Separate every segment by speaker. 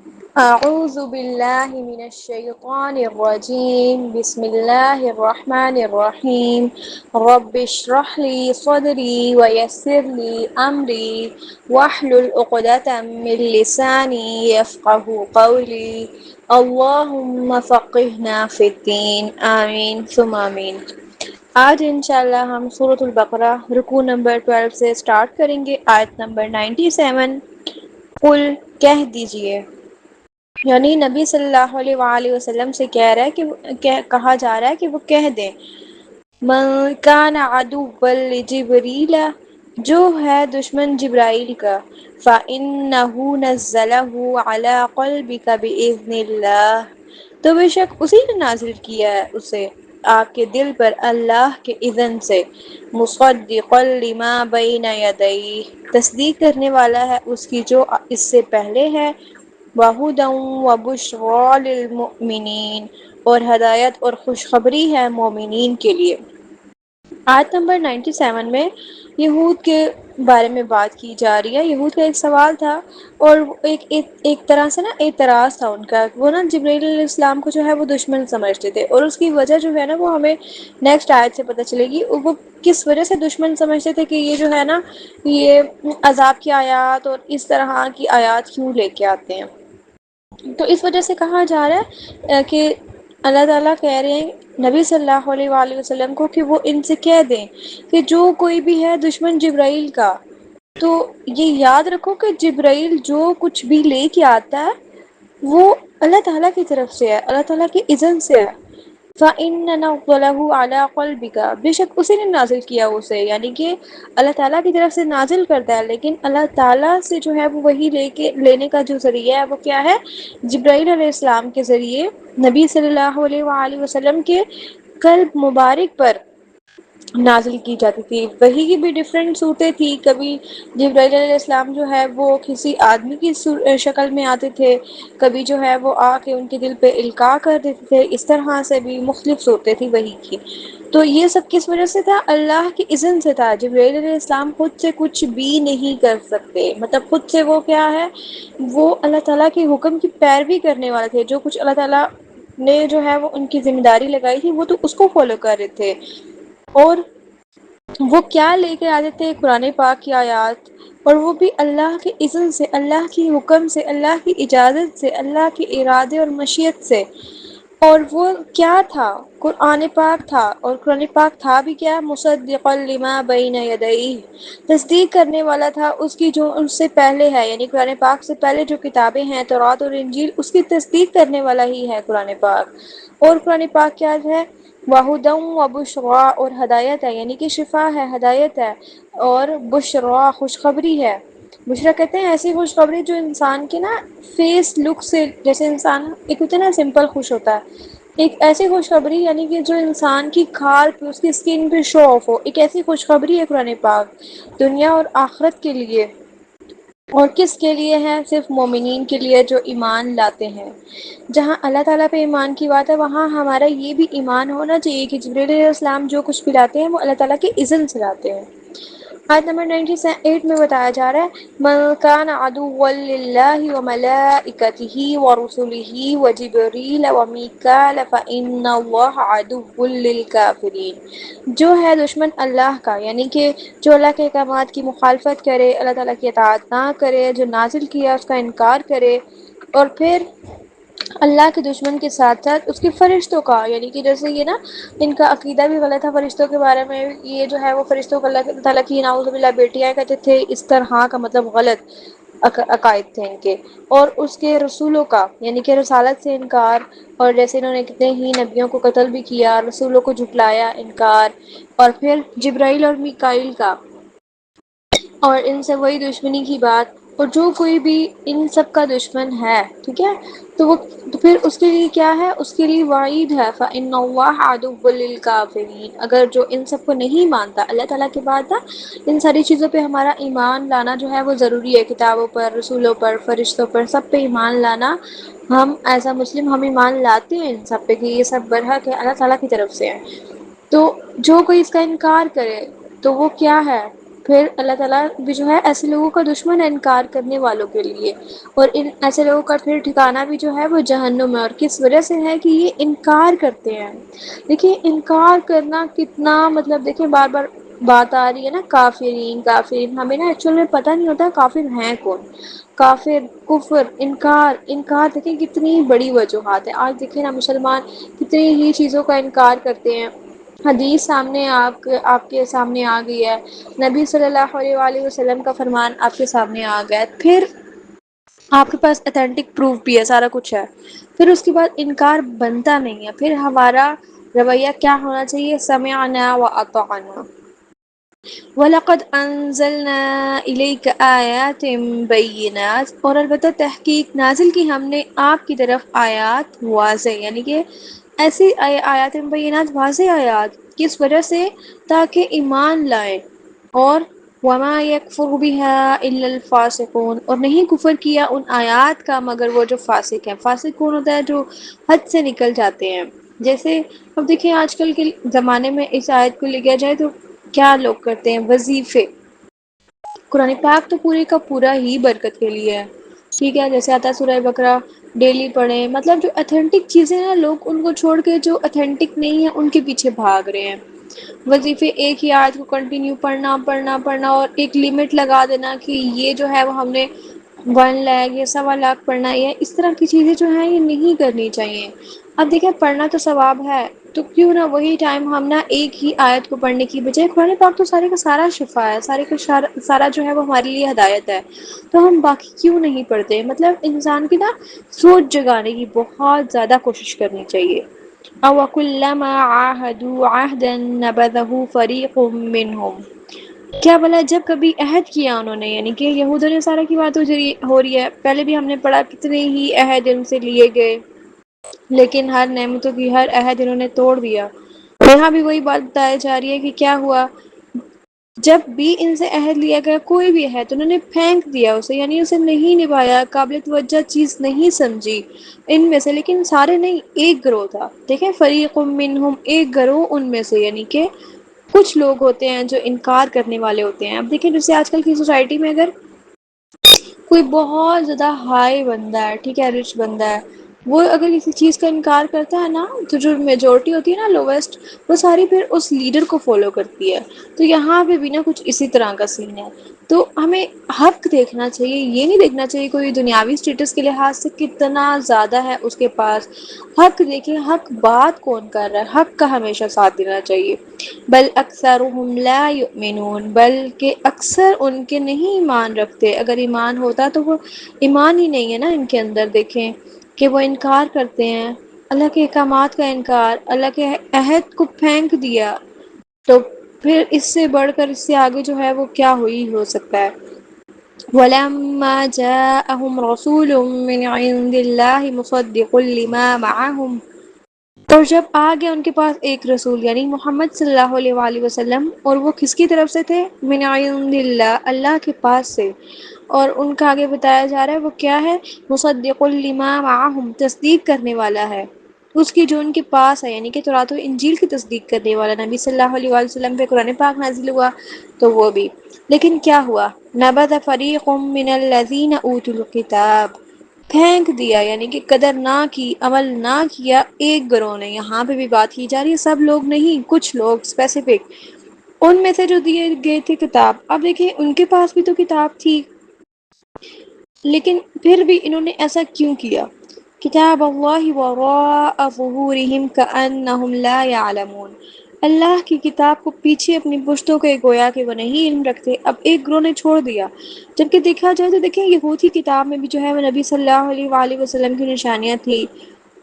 Speaker 1: أعوذ بالله من الشيطان الرجيم بسم الله الرحمن الرحيم رب اشرح لي صدري ويسر لي أمري واحلل عقدة من لساني يفقه قولي اللهم فقهنا في الدين آمین ثم آمین۔ آج انشاءاللہ ہم سورۃ البقرہ رکوع نمبر 12 سے سٹارٹ کریں گے، آیت نمبر 97۔ قل کہہ دیجئے، یعنی نبی صلی اللہ علیہ وآلہ وسلم سے کہہ رہا ہے کہا جا رہا ہے کہ وہ کہہ دیں، من کان عدوا لجبریل، جو ہے دشمن جبرائیل کا، فإنہ نزلہ علی قلبک بإذن اللہ، تو بے شک اسی نے نازل کیا ہے اسے آپ کے دل پر اللہ کے اذن سے، مصدقا لما بین یدیہ، تصدیق کرنے والا ہے اس کی جو اس سے پہلے ہے، وَہُدًى وَبُشْرَى لِلْمُؤْمِنِينَ، اور ہدایت اور خوشخبری ہے مومنین کے لیے۔ آیت نمبر 97 میں یہود کے بارے میں بات کی جا رہی ہے۔ یہود کا ایک سوال تھا اور ایک طرح سے نا اعتراض تھا ان کا، وہ نا جبرائیل علیہ السلام کو جو ہے وہ دشمن سمجھتے تھے، اور اس کی وجہ جو ہے نا وہ ہمیں نیکسٹ آیت سے پتہ چلے گی، وہ کس وجہ سے دشمن سمجھتے تھے کہ یہ جو ہے نا یہ عذاب کی آیات اور اس طرح کی آیات کیوں لے کے آتے ہیں۔ تو اس وجہ سے کہا جا رہا ہے کہ اللہ تعالیٰ کہہ رہے ہیں نبی صلی اللہ علیہ وآلہ وسلم کو کہ وہ ان سے کہہ دیں کہ جو کوئی بھی ہے دشمن جبرائیل کا، تو یہ یاد رکھو کہ جبرائیل جو کچھ بھی لے کے آتا ہے وہ اللہ تعالیٰ کی طرف سے ہے، اللہ تعالیٰ کی اذن سے ہے۔ فَإِنَّ نَزَّلَهُ عَلَىٰ قَلْبِكَ، بے شک اسی نے نازل کیا اسے، یعنی کہ اللہ تعالیٰ کی طرف سے نازل کرتا ہے، لیکن اللہ تعالیٰ سے جو ہے وہ وحی لینے کا جو ذریعہ ہے وہ کیا ہے؟ جبرائیل علیہ السلام کے ذریعے نبی صلی اللہ علیہ وآلہ وسلم کے قلب مبارک پر نازل کی جاتی تھی۔ وحی کی بھی ڈفرینٹ صورتیں تھی، کبھی جبرائیل علیہ السلام جو ہے وہ کسی آدمی کی شکل میں آتے تھے، کبھی جو ہے وہ آ کے ان کے دل پہ القاء کر دیتے تھے، اس طرح سے بھی مختلف صورتیں تھی وحی کی۔ تو یہ سب کس وجہ سے تھا؟ اللہ کی اذن سے تھا۔ جبرائیل علیہ السلام خود سے کچھ بھی نہیں کر سکتے، مطلب خود سے وہ کیا ہے، وہ اللہ تعالیٰ کے حکم کی پیروی کرنے والے تھے، جو کچھ اللہ تعالیٰ نے جو ہے وہ ان کی ذمہ داری لگائی تھی وہ تو اس کو فالو کر رہے تھے، اور وہ کیا لے کے آتے تھے؟ قرآن پاک کی آیات، اور وہ بھی اللہ کے اذن سے، اللہ کی حکم سے، اللہ کی اجازت سے، اللہ کے ارادے اور مشیت سے۔ اور وہ کیا تھا؟ قرآن پاک تھا، اور قرآن پاک تھا بھی کیا؟ مصدقا لما بین یدیہ، تصدیق کرنے والا تھا اس کی جو اس سے پہلے ہے، یعنی قرآن پاک سے پہلے جو کتابیں ہیں توراۃ اور انجیل، اس کی تصدیق کرنے والا ہی ہے قرآن پاک۔ اور قرآن پاک کیا ہے؟ وَهُدًى وَبُشْرَى، اور ہدایت ہے، یعنی کہ شفا ہے، ہدایت ہے، اور بشرا خوشخبری ہے۔ بشرا کہتے ہیں ایسی خوشخبری جو انسان کے نا فیس لک سے، جیسے انسان ایک ہوتا ہے نا سمپل خوش ہوتا ہے، ایک ایسی خوشخبری یعنی کہ جو انسان کی کھال پہ، اس کی اسکن پہ شو آف ہو، ایک ایسی خوشخبری ہے قرآن پاک، دنیا اور آخرت کے لیے۔ اور کس کے لیے ہے؟ صرف مومنین کے لیے جو ایمان لاتے ہیں۔ جہاں اللہ تعالیٰ پہ ایمان کی بات ہے وہاں ہمارا یہ بھی ایمان ہونا چاہیے کہ جبرائیل علیہ السلام جو کچھ بھی لاتے ہیں وہ اللہ تعالیٰ کے اذن سے لاتے ہیں۔ آیت نمبر 98 میں بتایا جا رہا ہے من کان عدوا للہ وملائکتہ ورسلہ وجبریل ومیکال فإن اللہ عدو للکافرین، جو ہے دشمن اللہ کا، یعنی کہ جو اللہ کے احکامات کی مخالفت کرے، اللہ تعالیٰ کی اطاعت نہ کرے، جو نازل کیا اس کا انکار کرے، اور پھر اللہ کے دشمن کے ساتھ ساتھ اس کے فرشتوں کا، یعنی کہ جیسے یہ نا ان کا عقیدہ بھی غلط ہے فرشتوں کے بارے میں، یہ جو ہے وہ فرشتوں کو اللہ تعالیٰ کی نعوذ باللہ بیٹیاں کہتے تھے، اس طرح کا مطلب غلط عقائد تھے ان کے، اور اس کے رسولوں کا، یعنی کہ رسالت سے انکار، اور جیسے انہوں نے کتنے ہی نبیوں کو قتل بھی کیا، رسولوں کو جھٹلایا، انکار، اور پھر جبرائیل اور میکائیل کا، اور ان سے وہی دشمنی کی بات، اور جو کوئی بھی ان سب کا دشمن ہے، ٹھیک ہے، تو پھر اس کے لیے کیا ہے؟ اس کے لیے وعید ہے فَإِنَّ اللَّهَ عَدُوٌّ لِلْكَافِرِينَ۔ اگر جو ان سب کو نہیں مانتا اللہ تعالیٰ کے بعد نا، ان ساری چیزوں پہ ہمارا ایمان لانا جو ہے وہ ضروری ہے، کتابوں پر، رسولوں پر، فرشتوں پر، سب پہ ایمان لانا، ہم ایز اے مسلم ہم ایمان لاتے ہیں ان سب پہ کہ یہ سب برحق ہے، اللہ تعالیٰ کی طرف سے ہے۔ تو جو کوئی اس کا انکار کرے تو وہ کیا ہے؟ پھر اللہ تعالیٰ بھی جو ہے ایسے لوگوں کا دشمن ہے انکار کرنے والوں کے لیے، اور ان ایسے لوگوں کا پھر ٹھکانہ بھی جو ہے وہ جہنم ہے، اور کس وجہ سے ہے کہ یہ انکار کرتے ہیں۔ دیکھیں انکار کرنا کتنا مطلب، دیکھیں بار بار بات آ رہی ہے نا کافرین کافرین، ہمیں نا ایکچوئل میں پتہ نہیں ہوتا کافر ہیں کون۔ کافر، کفر، انکار، انکار دیکھیں کتنی بڑی وجوہات ہے۔ آج دیکھیں نا مسلمان کتنی ہی چیزوں کا انکار کرتے ہیں۔ حدیث سامنے آپ کے سامنے آ گئی ہے، نبی صلی اللہ علیہ وآلہ وسلم کا فرمان آپ کے سامنے آ گیا ہے، پھر آپ کے پاس اتھینٹک پروف بھی ہے، سارا کچھ ہے، پھر اس کے بعد انکار بنتا نہیں ہے۔ پھر ہمارا رویہ کیا ہونا چاہیے؟ سمعنا واطعنا، وَلَقَدْ أَنزَلْنَا إِلَيْكَ آيَاتٍ بَيِّنَاتٍ، اور البتہ تحقیق نازل کی ہم نے آپ کی طرف آیات واضح، یعنی کہ ایسی آیات بینات، واضح آیات، کس وجہ سے؟ تاکہ ایمان لائیں۔ اور وَمَا يَكْفُرُ بِهَا إِلَّا الْفَاسِقُونَ، اور نہیں کفر کیا ان آیات کا مگر وہ جو فاسق ہیں۔ فاسق کون ہوتا ہے؟ جو حد سے نکل جاتے ہیں۔ جیسے اب دیکھیں آج کل کے زمانے میں اس آیت کو لیا جائے تو کیا لوگ کرتے ہیں؟ وظیفے، قرآن پاک تو پورے کا پورا ہی برکت کے لیے ہے، ٹھیک ہے، جیسے آتا ہے سورہ بقرہ ڈیلی پڑھیں، مطلب جو اتھینٹک چیزیں ہیں لوگ ان کو چھوڑ کے جو اتھینٹک نہیں ہے ان کے پیچھے بھاگ رہے ہیں۔ وظیفے ایک ہی آیت کو کنٹینیو پڑھنا پڑھنا پڑھنا، اور ایک لمٹ لگا دینا کہ یہ جو ہے وہ ہم نے 1 لاکھ یا 1.25 لاکھ پڑھنا ہے، اس طرح کی چیزیں جو ہیں یہ نہیں کرنی چاہیے۔ اب دیکھیں پڑھنا تو ثواب ہے، تو کیوں نہ وہی ٹائم ہم نہ ایک ہی آیت کو پڑھنے کی بجائے، قرآن پاک تو سارے کا سارا شفا ہے، سارے کا سارا جو ہے وہ ہمارے لیے ہدایت ہے، تو ہم باقی کیوں نہیں پڑھتے؟ مطلب انسان کی نا سوچ جگانے کی بہت زیادہ کوشش کرنی چاہیے۔ أَوَكُلَّمَا عَاهَدُوا عَهْدًا نَبَذَهُ فَرِيقٌ مِّنْهُمْ، کیا بلا جب کبھی عہد کیا انہوں نے، یعنی کہ یہود و نصارہ کی بات ہو رہی ہے، پہلے بھی ہم نے پڑھا کتنے ہی عہد ان سے لیے گئے، لیکن ہر نعمتوں کی ہر عہد انہوں نے توڑ دیا۔ یہاں بھی وہی بات بتائی جا رہی ہے کہ کیا ہوا، جب بھی ان سے عہد لیا گیا، کوئی بھی عہد، انہوں نے پھینک دیا اسے، یعنی اسے نہیں نبھایا، قابل توجہ چیز نہیں سمجھی ان میں سے، لیکن سارے نہیں، ایک گروہ تھا۔ دیکھیں فریق منہم، ایک گروہ ان میں سے، یعنی کہ کچھ لوگ ہوتے ہیں جو انکار کرنے والے ہوتے ہیں۔ اب دیکھیں جیسے آج کل کی سوسائٹی میں اگر کوئی بہت زیادہ ہائی بندہ ہے، ٹھیک ہے، رچ بندہ ہے، وہ اگر کسی چیز کا انکار کرتا ہے نا، تو جو میجورٹی ہوتی ہے نا، لویسٹ، وہ ساری پھر اس لیڈر کو فالو کرتی ہے۔ تو یہاں پہ بھی نا کچھ اسی طرح کا سین ہے، تو ہمیں حق دیکھنا چاہیے، یہ نہیں دیکھنا چاہیے کوئی دنیاوی سٹیٹس کے لحاظ سے کتنا زیادہ ہے اس کے پاس۔ حق دیکھیں، حق بات کون کر رہا ہے، حق کا ہمیشہ ساتھ دینا چاہیے۔ بل اکثرهم لا یؤمنون، بلکہ اکثر ان کے نہیں ایمان رکھتے، اگر ایمان ہوتا تو وہ ایمان ہی نہیں ہے نا ان کے اندر، دیکھیں کہ وہ انکار کرتے ہیں، اللہ کے احکامات کا انکار، اللہ کے عہد کو پھینک دیا، تو پھر اس سے بڑھ کر اس سے آگے جو ہے وہ کیا ہو سکتا ہے۔ وَلَمَّا جَاءَهُمْ رَسُولٌ مِّنْ عِندِ اللَّهِ مُصَدِّقٌ لِّمَا مَعَهُمْ، اور جب آ گیا ان کے پاس ایک رسول، یعنی محمد صلی اللہ علیہ وآلہ وسلم، اور وہ کس کی طرف سے تھے؟ من عند اللہ، اللہ کے پاس سے، اور ان کا آگے بتایا جا رہا ہے وہ کیا ہے؟ مصدق لما معہم، تصدیق کرنے والا ہے اس کی جو ان کے پاس ہے، یعنی کہ تورات و انجیل کی تصدیق کرنے والا نبی صلی اللہ علیہ وآلہ وسلم پہ قرآن پاک نازل ہوا، تو وہ بھی، لیکن کیا ہوا؟ نبذ فریق من الذین اوتوا الکتاب، پھینک دیا، یعنی کہ قدر نہ کی، عمل نہ کیا ایک گروہ نے۔ یہاں پہ بھی بات کی جا رہی ہے سب لوگ نہیں، کچھ لوگ اسپیسیفک، ان میں سے جو دیے گئے تھے کتاب۔ اب دیکھیں ان کے پاس بھی تو کتاب تھی، لیکن پھر بھی انہوں نے ایسا کیوں کیا؟ کتاب اللہ وراء ظہورہم کأنہم لا یعلمون، اللہ کی کتاب کو پیچھے اپنی پشتوں کے گویا کہ وہ نہیں علم رکھتے۔ اب ایک گروہ نے چھوڑ دیا، جبکہ دیکھا جائے تو دیکھیں یہود کی کتاب میں بھی جو ہے وہ نبی صلی اللہ علیہ وآلہ وسلم کی نشانیاں تھی،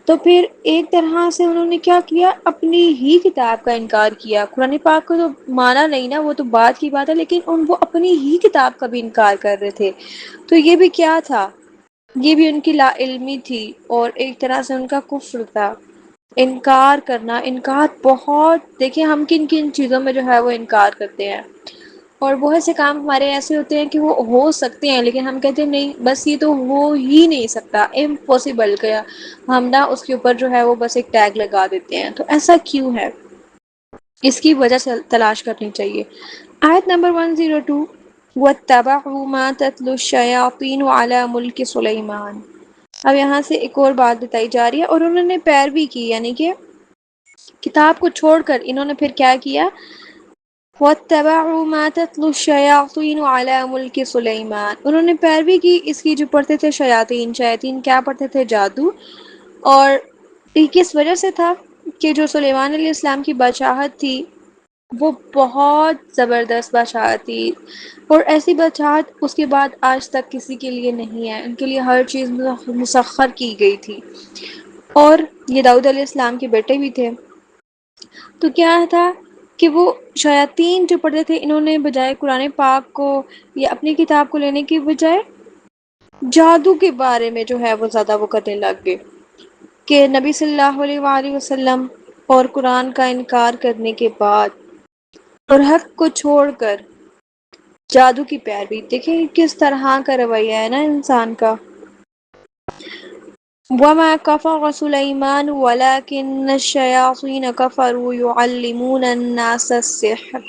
Speaker 1: تو پھر ایک طرح سے انہوں نے کیا کیا؟ اپنی ہی کتاب کا انکار کیا۔ قرآن پاک کو تو مانا نہیں نا، وہ تو بات کی بات ہے، لیکن وہ اپنی ہی کتاب کا بھی انکار کر رہے تھے، تو یہ بھی کیا تھا؟ یہ بھی ان کی لا علمی تھی، اور ایک طرح سے ان کا کفر تھا، انکار کرنا۔ انکار بہت، دیکھیں ہم کن کن چیزوں میں جو ہے وہ انکار کرتے ہیں، اور بہت سے کام ہمارے ایسے ہوتے ہیں کہ وہ ہو سکتے ہیں، لیکن ہم کہتے ہیں نہیں بس یہ تو ہو ہی نہیں سکتا، امپاسبل کیا، ہم نا اس کے اوپر جو ہے وہ بس ایک ٹیگ لگا دیتے ہیں۔ تو ایسا کیوں ہے؟ اس کی وجہ سے تلاش کرنی چاہیے۔ آیت نمبر 102 وَاتَّبَعُوا مَا تَتْلُو الشَّيَاطِينُ عَلَى مُلْكِ سُلَيْمَانَ۔ اب یہاں سے ایک اور بات بتائی جا رہی ہے، اور انہوں نے پیروی کی، یعنی کہ کتاب کو چھوڑ کر انہوں نے پھر کیا کیا؟ وَاتَّبَعُوا مَا تَتْلُو الشَّيَاطِينُ عَلَى مُلْكِ سُلَيْمَانَ، انہوں نے پیروی کی اس کی جو پڑھتے تھے شیاطین کیا پڑھتے تھے؟ جادو۔ اور یہ کس وجہ سے تھا؟ کہ جو سلیمان علیہ السلام کی بادشاہت تھی وہ بہت زبردست بادشاہت تھی، اور ایسی بادشاہت اس کے بعد آج تک کسی کے لیے نہیں ہے، ان کے لیے ہر چیز مسخر کی گئی تھی، اور یہ داؤد علیہ السلام کے بیٹے بھی تھے۔ تو کیا تھا کہ وہ شیاطین جو پڑھتے تھے، انہوں نے بجائے قرآن پاک کو یا اپنی کتاب کو لینے کی بجائے جادو کے بارے میں جو ہے وہ زیادہ وہ کرنے لگ گئے، کہ نبی صلی اللہ علیہ وآلہ وسلم اور قرآن کا انکار کرنے کے بعد اور حق کو چھوڑ کر جادو کی پیروی۔ دیکھیں کس طرح کا رویہ ہے نا انسان کا۔ وَمَا كَفَرَ سُلَيْمَانُ وَلَكِنَّ الشَّيَاطِينَ كَفَرُوا يُعَلِّمُونَ النَّاسَ السِّحْرَ،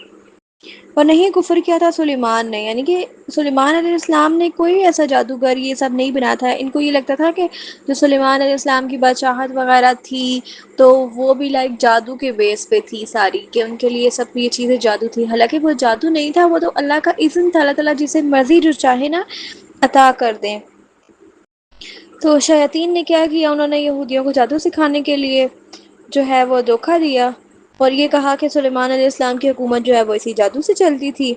Speaker 1: اور نہیں کفر کیا تھا سلیمان نے، یعنی کہ سلیمان علیہ السلام نے کوئی ایسا جادوگر یہ سب نہیں بنا تھا۔ ان کو یہ لگتا تھا کہ جو سلیمان علیہ السلام کی بادشاہت وغیرہ تھی تو وہ بھی لائک جادو کے بیس پہ تھی ساری، کہ ان کے لیے سب یہ چیزیں جادو تھی، حالانکہ وہ جادو نہیں تھا، وہ تو اللہ کا اذن تھا، اللہ تعالیٰ جسے مرضی جو چاہے نا عطا کر دیں۔ تو شیاطین نے کیا کیا؟ انہوں نے یہودیوں کو جادو سکھانے کے لیے جو ہے وہ دھوکہ دیا، اور یہ کہا کہ سلیمان علیہ السلام کی حکومت جو ہے وہ اسی جادو سے چلتی تھی۔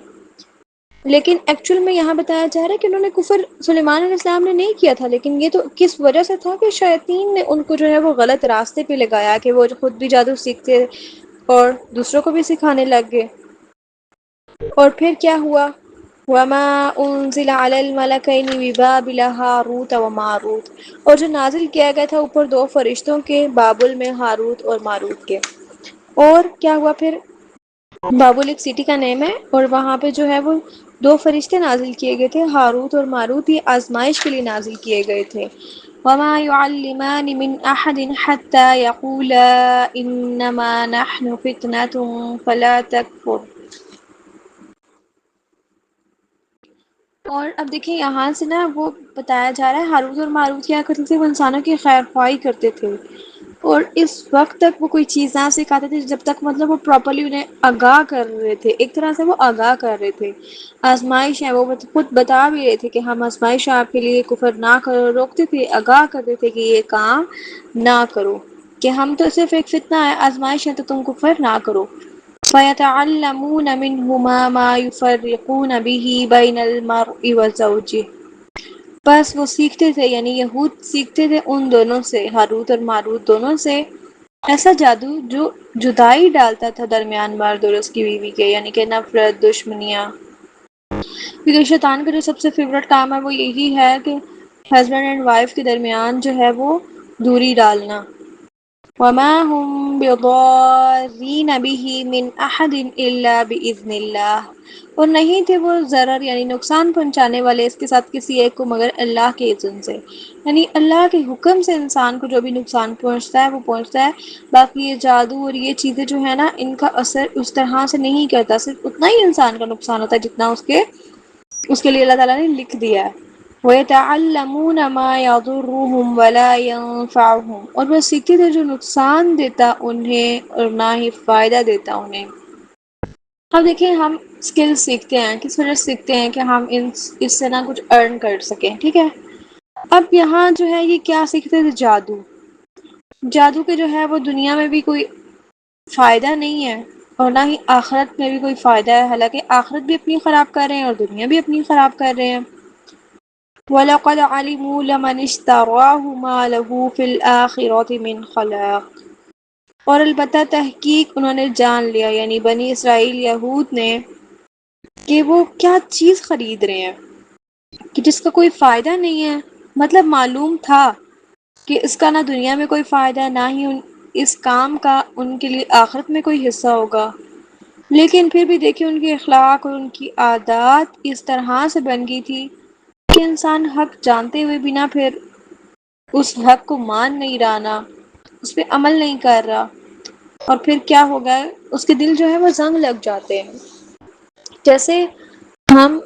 Speaker 1: لیکن ایکچول میں یہاں بتایا جا رہا ہے کہ انہوں نے کفر سلیمان علیہ السلام نے نہیں کیا تھا، لیکن یہ تو کس وجہ سے تھا کہ شیاطین نے ان کو جو ہے وہ غلط راستے پہ لگایا، کہ وہ خود بھی جادو سیکھتے اور دوسروں کو بھی سکھانے لگ گئے۔ اور پھر کیا ہوا؟ وَمَا أُنزِلَ عَلَى الْمَلَكَيْنِ بِبَابِلَ هَارُوتَ وَمَارُوتَ، اور جو نازل کیا گیا تھا اوپر دو فرشتوں کے، بابل میں ہاروت اور ماروت کے۔ اور کیا ہوا پھر؟ بابل ایک سٹی کا نیم ہے، اور وہاں پہ جو ہے وہ دو فرشتے نازل کیے گئے تھے، ہاروت اور ماروت، یہ آزمائش کے لیے نازل کیے گئے تھے۔ وَمَا يُعَلِّمَانِ مِنْ أَحَدٍ حَتَّى يَقُولَا إِنَّمَا نَحْنُ فِتْنَةٌ فَلَا تَكْفُرْ۔ اور اب دیکھیں یہاں سے نا وہ بتایا جا رہا ہے ہاروت اور ماروت کیا کرتے تھے؟ وہ انسانوں کی خیر خواہی کرتے تھے، اور اس وقت تک وہ کوئی چیز نہ سکھاتے تھے جب تک مطلب وہ پراپرلی انہیں آگاہ کر رہے تھے، ایک طرح سے وہ آگاہ کر رہے تھے۔ آزمائش ہے، وہ خود بتا بھی رہے تھے کہ ہم آزمائش آپ کے لیے کفر نہ کرو، روکتے تھے، آگاہ کرتے تھے کہ یہ کام نہ کرو، کہ ہم تو صرف ایک فتنہ ہے، آزمائش ہے، تو تم کفر نہ کرو۔ فَيَتَعَلَّمُونَ مِنْهُمَا مَا يُفَرِّقُونَ بِهِ بَيْنَ الْمَرْءِ وَزَوْجِهِ، بس وہ سیکھتے تھے، یعنی یہود سیکھتے تھے ان دونوں سے، ہاروت اور ماروت دونوں سے، ایسا جادو جو جدائی ڈالتا تھا درمیان مرد اور اس کی بیوی کے، یعنی کہ نفرت، دشمنیاں۔ کیونکہ شیطان کا جو سب سے فیوریٹ کام ہے وہ یہی ہے کہ ہسبینڈ اینڈ وائف کے درمیان جو ہے وہ دوری ڈالنا۔ وَمَا هُم بِضَارِّينَ بِهِ مِنْ أَحَدٍ إِلَّا بِإِذْنِ اللَّهِ، اور نہیں تھے وہ ضرر یعنی نقصان پہنچانے والے اس کے ساتھ کسی ایک کو مگر اللہ کے اذن سے، یعنی اللہ کے حکم سے انسان کو جو بھی نقصان پہنچتا ہے وہ پہنچتا ہے۔ باقی یہ جادو اور یہ چیزیں جو ہے نا ان کا اثر اس طرح سے نہیں کرتا، صرف اتنا ہی انسان کا نقصان ہوتا ہے جتنا اس کے لیے اللہ تعالیٰ نے لکھ دیا ہے۔ وَيَتَعَلَّمُونَ مَا يَضُرُّهُمْ وَلَا يَنفَعُهُمْ، اور وہ سیکھتے تھے جو نقصان دیتا انہیں اور نہ ہی فائدہ دیتا انہیں۔ اب دیکھیں ہم اسکل سیکھتے ہیں، کس وجہ سے سیکھتے ہیں؟ کہ ہم اس سے نہ کچھ ارن کر سکیں، ٹھیک ہے؟ اب یہاں جو ہے یہ کیا سیکھتے تھے؟ جادو۔ جادو کے جو ہے وہ دنیا میں بھی کوئی فائدہ نہیں ہے، اور نہ ہی آخرت میں بھی کوئی فائدہ ہے، حالانکہ آخرت بھی اپنی خراب کر رہے ہیں اور دنیا بھی اپنی خراب کر رہے ہیں۔ وَلَقَدْ عَلِمُوا لَمَنِ اشْتَرَاهُ مَا لَهُ فِي الْآخِرَةِ مِنْ خَلَاقٍ، اور البتہ تحقیق انہوں نے جان لیا، یعنی بنی اسرائیل یہود نے، کہ وہ کیا چیز خرید رہے ہیں کہ جس کا کوئی فائدہ نہیں ہے۔ مطلب معلوم تھا کہ اس کا نہ دنیا میں کوئی فائدہ ہے، نہ ہی اس کام کا ان کے لیے آخرت میں کوئی حصہ ہوگا، لیکن پھر بھی دیکھیں ان کے اخلاق اور ان کی عادات اس طرح سے بن گئی تھی کہ انسان حق جانتے ہوئے بھی نہ پھر اس حق کو مان نہیں رہا، نہ اس پہ عمل نہیں کر رہا، اور پھر کیا ہوگا؟ اس کے دل جو ہے وہ زنگ لگ جاتے ہیں۔ جیسے ہم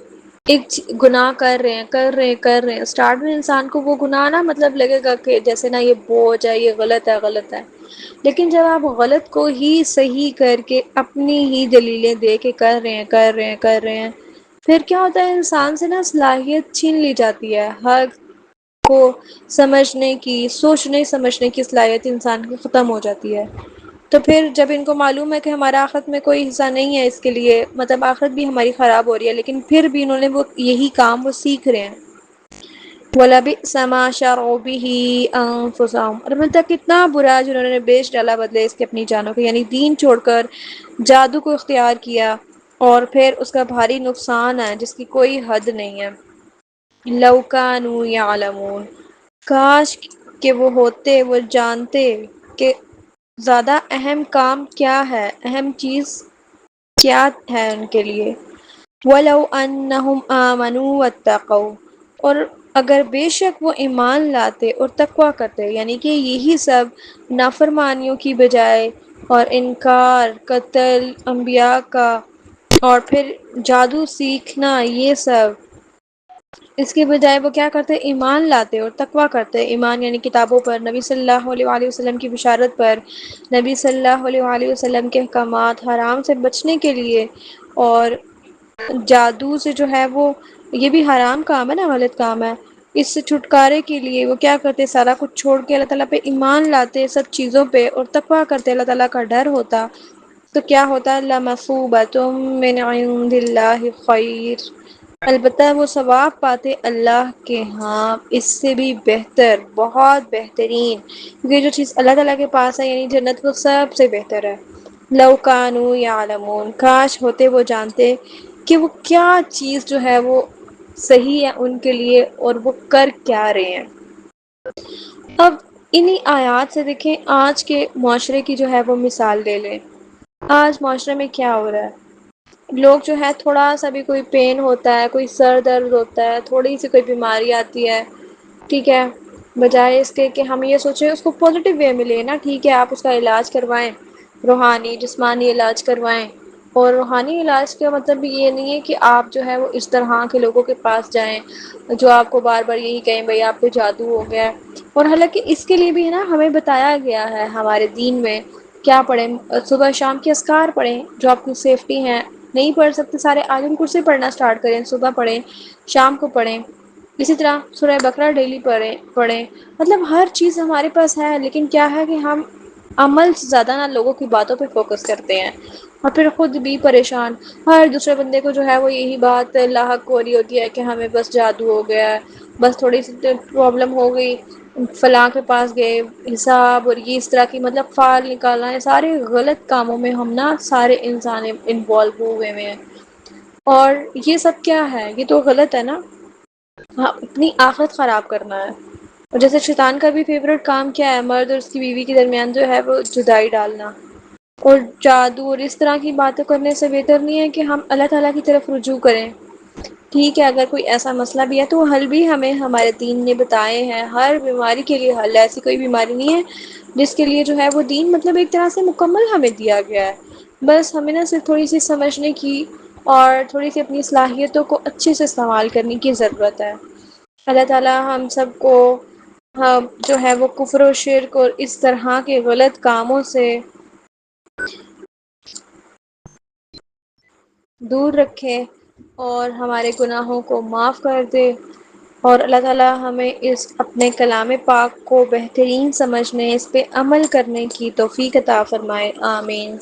Speaker 1: ایک گناہ کر رہے ہیں اسٹارٹ میں انسان کو وہ گناہ نا مطلب لگے گا کہ جیسے نا یہ بوجھ ہے، یہ غلط ہے، لیکن جب آپ غلط کو ہی صحیح کر کے اپنی ہی دلیلیں دے کے کر رہے ہیں پھر کیا ہوتا ہے انسان سے نا صلاحیت چھین لی جاتی ہے، حق کو سمجھنے کی، سوچنے سمجھنے کی صلاحیت انسان کی ختم ہو جاتی ہے۔ تو پھر جب ان کو معلوم ہے کہ ہمارا آخرت میں کوئی حصہ نہیں ہے اس کے لیے، مطلب آخرت بھی ہماری خراب ہو رہی ہے، لیکن پھر بھی انہوں نے وہ یہی کام وہ سیکھ رہے ہیں۔ وَلَبِئْسَ مَا شَرَوْا بِهِ أَنفُسَهُمْ، اور مطلب کتنا برا جنہوں نے بیچ ڈالا بدلے اس کے اپنی جانوں کو، یعنی دین چھوڑ کر جادو کو اختیار کیا، اور پھر اس کا بھاری نقصان ہے جس کی کوئی حد نہیں ہے۔ لَوْ كَانُوا يَعْلَمُونَ، کاش کہ وہ ہوتے، وہ جانتے کہ زیادہ اہم کام کیا ہے، اہم چیز کیا ہے ان کے لیے۔ وَلَوْ أَنَّهُمْ آمَنُوا وَاتَّقَوْا، اور اگر بے شک وہ ایمان لاتے اور تقوی کرتے، یعنی کہ یہی سب نافرمانیوں کی بجائے اور انکار، قتل انبیاء کا، اور پھر جادو سیکھنا، یہ سب اس کے بجائے وہ کیا کرتے، ایمان لاتے اور تقوی کرتے۔ ایمان یعنی کتابوں پر، نبی صلی اللہ علیہ وآلہ وسلم کی بشارت پر، نبی صلی اللہ علیہ وآلہ وسلم کے احکامات، حرام سے بچنے کے لیے، اور جادو سے جو ہے وہ یہ بھی حرام کام ہے نا، غلط کام ہے، اس سے چھٹکارے کے لیے وہ کیا کرتے، سارا کچھ چھوڑ کے اللہ تعالیٰ پہ ایمان لاتے، سب چیزوں پہ، اور تقوی کرتے، اللہ تعالیٰ کا ڈر ہوتا، تو کیا ہوتا، لَمَثُوبَةٌ مِّنْ عِندِ اللَّهِ خَيْرٌ، البتہ وہ ثواب پاتے اللہ کے ہاں اس سے بھی بہتر، بہت بہترین، کیونکہ جو چیز اللہ تعالیٰ کے پاس ہے یعنی جنت، وہ سب سے بہتر ہے۔ لَوْ كَانُوا يَعْلَمُونَ، کاش ہوتے وہ جانتے کہ وہ کیا چیز جو ہے وہ صحیح ہے ان کے لیے اور وہ کر کیا رہے ہیں۔ اب انہی آیات سے دیکھیں آج کے معاشرے کی جو ہے وہ مثال لے لیں۔ آج معاشرے میں کیا ہو رہا ہے، لوگ جو ہے تھوڑا سا بھی کوئی پین ہوتا ہے، کوئی سر درد ہوتا ہے، تھوڑی سی کوئی بیماری آتی ہے، ٹھیک ہے، بجائے اس کے کہ ہم یہ سوچیں اس کو پازیٹیو وے میں لیں نا، ٹھیک ہے آپ اس کا علاج کروائیں، روحانی جسمانی علاج کروائیں، اور روحانی علاج کا مطلب بھی یہ نہیں ہے کہ آپ جو ہے وہ اس طرح کے لوگوں کے پاس جائیں جو آپ کو بار بار یہی کہیں بھئی آپ پہ جادو ہو گیا ہے، اور حالانکہ اس کے لیے بھی ہے نا ہمیں بتایا گیا ہے ہمارے دین میں، کیا پڑھیں، صبح شام کے اذکار پڑھیں جو آپ کی سیفٹی ہیں، نہیں پڑھ سکتے سارے آیت الکرسی پڑھنا سٹارٹ کریں، صبح پڑھیں، شام کو پڑھیں، اسی طرح سورہ بقرہ ڈیلی پڑھیں، مطلب ہر چیز ہمارے پاس ہے، لیکن کیا ہے کہ ہم عمل سے زیادہ نا لوگوں کی باتوں پہ فوکس کرتے ہیں، اور پھر خود بھی پریشان، ہر دوسرے بندے کو جو ہے وہ یہی بات لاحق ہو رہی ہوتی ہے کہ ہمیں بس جادو ہو گیا ہے، بس تھوڑی سی پرابلم ہو گئی، فلاں کے پاس گئے، حساب اور یہ اس طرح کی مطلب فال نکالنا ہے، سارے غلط کاموں میں ہم نا سارے انسان انوالو ہوئے ہیں، اور یہ سب کیا ہے، یہ تو غلط ہے نا، ہاں اپنی آخرت خراب کرنا ہے۔ اور جیسے شیطان کا بھی فیوریٹ کام کیا ہے، مرد اور اس کی بیوی کے درمیان جو ہے وہ جدائی ڈالنا، اور جادو اور اس طرح کی باتیں کرنے سے بہتر نہیں ہے کہ ہم اللہ تعالیٰ کی طرف رجوع کریں، ٹھیک ہے اگر کوئی ایسا مسئلہ بھی ہے تو حل بھی ہمیں ہمارے دین نے بتائے ہیں، ہر بیماری کے لیے حل ہے، ایسی کوئی بیماری نہیں ہے جس کے لیے جو ہے وہ دین مطلب ایک طرح سے مکمل ہمیں دیا گیا ہے، بس ہمیں نا صرف تھوڑی سی سمجھنے کی اور تھوڑی سی اپنی صلاحیتوں کو اچھے سے استعمال کرنے کی ضرورت ہے۔ اللہ تعالیٰ ہم سب کو جو ہے وہ کفر و شرک اور اس طرح کے غلط کاموں سے دور رکھے، اور ہمارے گناہوں کو معاف کر دے، اور اللہ تعالیٰ ہمیں اس اپنے کلام پاک کو بہترین سمجھنے، اس پہ عمل کرنے کی توفیق عطا فرمائے، آمین۔